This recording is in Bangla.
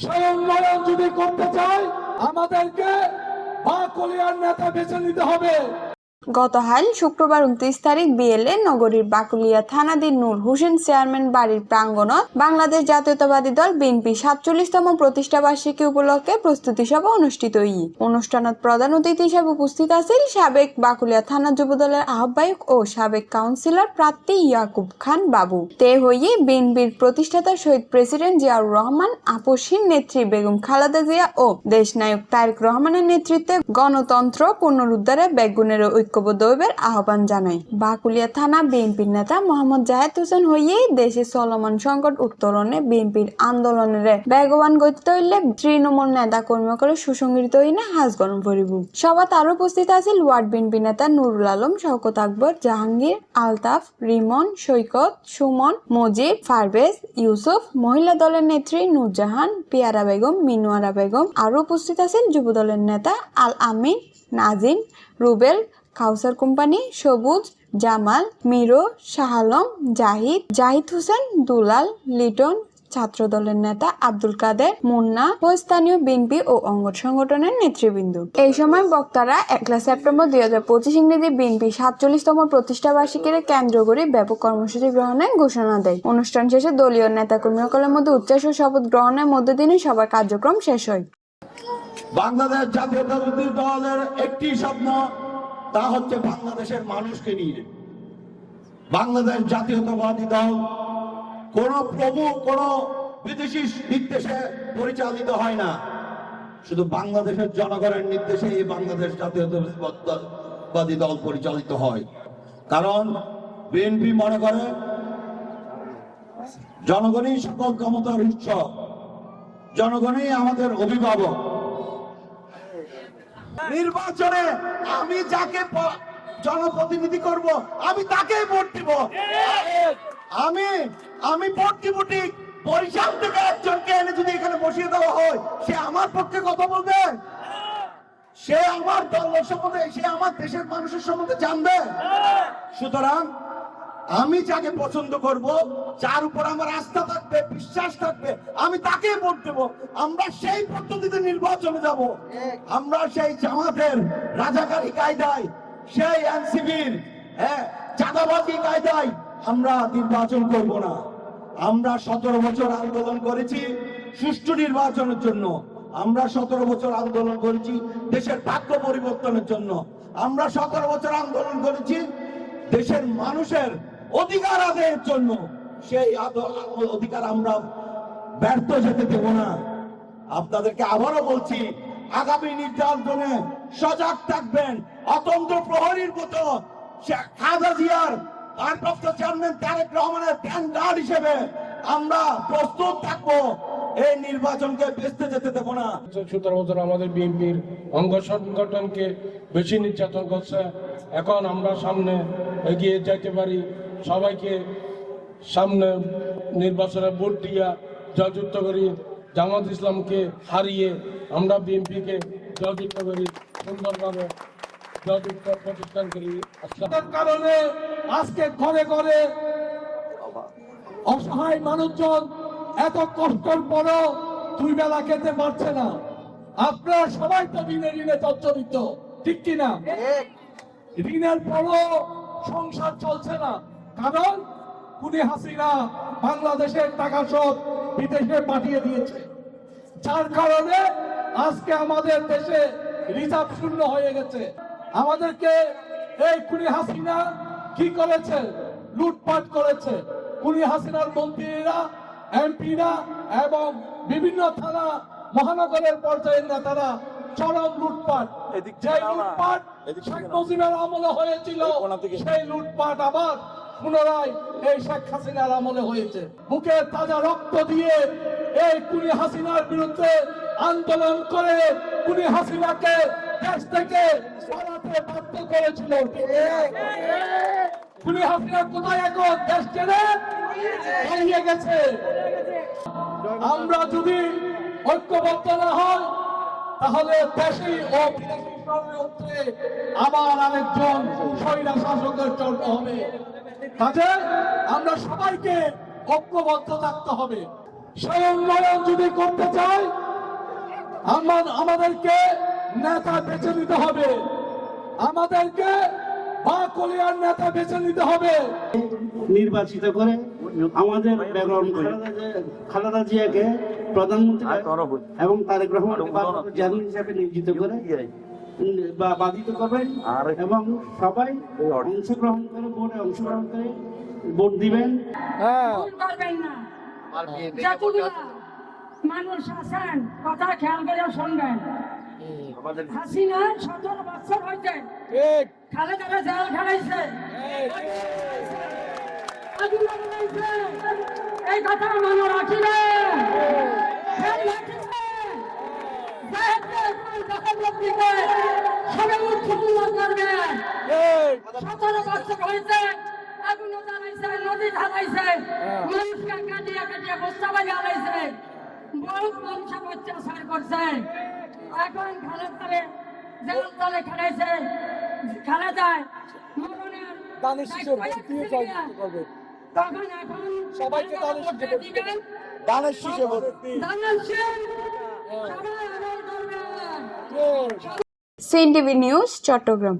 স্বয়ংবরণ যদি করতে চাই আমাদেরকে বাকলিয়ার নেতা বেছে নিতে হবে। গতকাল শুক্রবার 29 তারিখ বিএলএ নগরীর বাকলিয়া থানাধীন নূর হোসেন চেয়ারম্যান বাড়ির প্রাঙ্গণত বাংলাদেশ জাতীয়তাবাদী দল বিএনপি 47তম প্রতিষ্ঠা বার্ষিকী উপলক্ষে প্রস্তুতি সভা অনুষ্ঠিত হই। অনুষ্ঠানত প্রধান অতিথি হিসেবে উপস্থিত আছেন সাবেক বাকলিয়া থানা যুবদলের আহ্বায়ক ও সাবেক কাউন্সিলর প্রার্থী ইয়াকুব খান বাবু। তে হইয়ে বিএনপির প্রতিষ্ঠাতা শহীদ প্রেসিডেন্ট জিয়াউর রহমান, আপসহীন নেত্রী বেগম খালেদা জিয়া ও দেশনায়ক তারেক রহমানের নেতৃত্বে গণতন্ত্র পুনরুদ্ধারে বেগুনের ঐক্যবদ্ধ হইবার আহ্বান জানায়। বাকুলিয়া থানা বিএনপির নেতা মোহাম্মদ জাহেদ হোসেন হইয়ে দেশে চলমান সংকট উত্তরণে বিএনপির আন্দোলনের বেগবান গতি হইলে তৃণমূল নেতা কর্মী করে সুসংগঠিত হইনে হাজ গরম করিব। সভাত আরো উপস্থিত আছিল ওয়ার্ড বিএনপি নেতা নুরুল আলম, শওকত আকবর, জাহাঙ্গীর, আলতাফ, রিমন, সৈকত, সুমন, মজিব, পারভেজ, ইউসুফ, মহিলা দলের নেত্রী নূরজাহান, পিয়ারা বেগম, মিনুয়ারা বেগম। আরো উপস্থিত আছেন যুবদলের নেতা আল আমিন, নাজিম, রুবেল, কাউসার কোম্পানি, সবুজ, জামাল, মিরো, শাহ আলম, জাহিদ হোসেন, দুলাল, লিটন, ছাত্র দলের নেতা আব্দুল কাদের, মুন্না ও স্থানীয় বিএনপি ও অঙ্গ সংগঠনের নেতৃবৃন্দ। এই সময় বক্তারা 1 সেপ্টেম্বর 2025 ইংরেজি বিএনপি 47তম প্রতিষ্ঠা বার্ষিকীর কেন্দ্র করে ব্যাপক কর্মসূচি গ্রহণের ঘোষণা দেয়। অনুষ্ঠান শেষে দলীয় নেতাকর্মীসকলের মধ্যে উচ্ছ্বাস ও শপথ গ্রহণের মধ্য দিয়ে সবার কার্যক্রম শেষ হয়। বাংলাদেশ জাতীয়তাবাদী দলের একটি স্বপ্ন, তা হচ্ছে বাংলাদেশের মানুষকে নিয়ে। বাংলাদেশ জাতীয়তাবাদী দল কোন প্রভু, কোন বিদেশি নির্দেশে পরিচালিত হয় না, শুধু বাংলাদেশের জনগণের নির্দেশে এই বাংলাদেশ জাতীয়তাবাদী দল পরিচালিত হয়। কারণ বিএনপি মনে করে জনগণই সকল ক্ষমতার উৎস, জনগণই আমাদের অভিভাবক। নির্বাচনে আমি যাকে জনপ্রতিনিধি করব আমি তাকেই ভোট দিব। আমি ভোট দিব ঠিক, বরিশাল থেকে একজনকে এনে যদি এখানে বসিয়ে দেওয়া হয়, সে আমার পক্ষে কথা বলবে? সে আমার দল সম্বন্ধে, সে আমার দেশের মানুষের সম্বন্ধে জানবে? সুতরাং আমি যাকে পছন্দ করব, যার উপর আমার আস্থা থাকবে, বিশ্বাস থাকবে, আমি তাকে ভোট দেব। আমরা সেই পদ্ধতিতে নির্বাচনে যাব। আমরা সেই জামাতের রাজাকারী কায়দায়, সেই এনসিবির চাঁদাবাজি কায়দায় আমরা নির্বাচন করব না। আমরা 17 বছর আন্দোলন করেছি সুষ্ঠু নির্বাচনের জন্য। আমরা 17 বছর আন্দোলন করেছি দেশের ভাগ্য পরিবর্তনের জন্য। আমরা 17 বছর আন্দোলন করেছি দেশের মানুষের অধিকার আদায়ের জন্য। সেই অধিকার আমরা ব্যর্থ যেতে দেব না। আপনাদেরকে আবারও বলছি, আগামী নির্বাচনে সজাগ থাকবেন। অতন্ত্র প্রহরীর মতো খালেদা জিয়ার ভারপ্রাপ্ত চেয়ারম্যান তারেক রহমানের ভ্যানগার্ড হিসেবে আমরা প্রস্তুত থাকবো। এই নির্বাচনকে বেচতে যেতে দেব না। 17 বছর আমাদের বিএনপির অঙ্গ সংগঠনকে বেশি নির্যাতন করছে। এখন আমরা সামনে এগিয়ে যেতে পারি। সবাইকে সামনে নির্বাচনে ভোট দিয়া জয়যুক্ত করি। জামাত ইসলামকে হারিয়ে আমরা বিএনপিকে জয়যুক্ত করি, সুন্দরভাবে জয়যুক্ত প্রতিষ্ঠান করি। কারণে আজকে ঘরে ঘরে অসহায় মানুষজন এত কষ্টের পরও 2 বেলা খেতে পারছে না। আপনারা সবাই তো ঋণে ঋণে জর্জরিত, ঠিক কিনা? ঋণের পরও সংসার চলছে না, কারণ খুনি হাসিনা বাংলাদেশের টাকা সব বিদেশে পাঠিয়ে দিয়েছে, যার কারণে আজকে আমাদের দেশে রিজার্ভ শূন্য হয়ে গেছে। আমাদেরকে এই খুনি হাসিনা কি করেছে? লুটপাট করেছে। খুনি হাসিনার মন্ত্রীরা, এমপিরা এবং বিভিন্ন থানা মহানগরের পর্যায়ের নেতারা চরম লুটপাট। যে লুটপাট শেখ মুজিবের আমলে হয়েছিল, সেই লুটপাট আবার পুনরায় এই শেখ হাসিনার আমলে হয়েছে। বুকের তাজা রক্ত দিয়ে এই খুনি হাসিনার বিরুদ্ধে আন্দোলন করে খুনি হাসিনাকে দেশ থেকে সরাতে বাধ্য করেছিল। খুনি হাসিনা কোথায় এখন? দেশ ছেড়ে পালিয়ে গেছে। আমরা যদি ঐক্যবদ্ধ না হই, তাহলে দেশি ও বিদেশি ষড়যন্ত্রে আবার আরেকজন স্বৈরা শাসকের জন্ম হবে। কাজে আমরা সবাইকে ঐক্যবদ্ধ থাকতে হবে। স্বয়ংবরণ যদি করতে চাই আমাদেরকে নেতা বেছে নিতে হবে, আমাদেরকে বাকলিয়ার নেতা বেছে নিতে হবে। নির্বাচিত করে আমাদের বেগম খালেদা জিয়াকে প্রধানমন্ত্রী এবং তারেক রহমানকে প্রধান হিসেবে নিয়োজিত করে বা বাধিত করবেন এবং সবাই অংশগ্রহণ করে ভোটে অংশগ্রহণ করে ভোট দিবেন। ভুল করবেন না। যতগুলো মানুষ আছেন কথা খেয়াল করে শুনবেন। হাসিনা 17 বছর হয়েছে, খালেদারা জেল খাটাইছে, আগুন লাগাইছে, এই কথা মনে রাখিবেন। সবাই উৎফুল্ল করবেন। 17 বছর হয়েছে, আগুন জ্বালাইছে, নদী ঢালাইছে, মানুষকে কাটিয়ে কাটিয়ে বস্তা বাজে আলাইছে, বহুত মানুষ অত্যাচার করছে। এখন খালেদারে জেল তলে খেলাইছে, খালেদায় মরণের তখন এখন সবাইকে দানের শীষে সবাই আদায় করবেন। CNTV news, Chittagong.